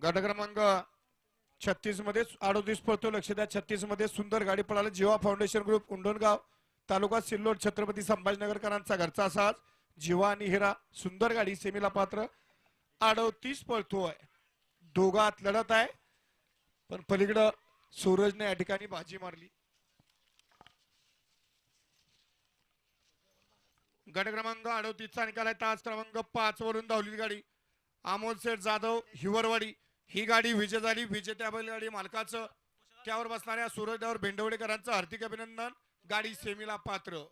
गट क्रमांक 36 मध्ये 38 पळतो. लक्ष द्या, 36 मध्ये सुंदर गाडी पळाली. जीवा फाउंडेशन ग्रुप उंडणगाव तालुका सिल्लोड छत्रपती संभाजीनगरकरांचा घरचा असाच जीवा आणि हिरा. सुंदर गाडी सेमीला पात्र. 38 पळतोय. दोघात लढत आहे, पण पलीकडं सूरजने या ठिकाणी बाजी मारली. गट क्रमांक 38 चा निकाल आहे. तास क्रमांक 5 वरून धावलेली गाडी अमोल शेठ जाधव हिवरवाडी ही गाडी विजय झाली. विजेत्या बैलगाडी मालकाचं त्यावर बसणाऱ्या सूरजदेवर भेंडवडेकरांचं हार्दिक अभिनंदन. गाडी सेमीला पात्र.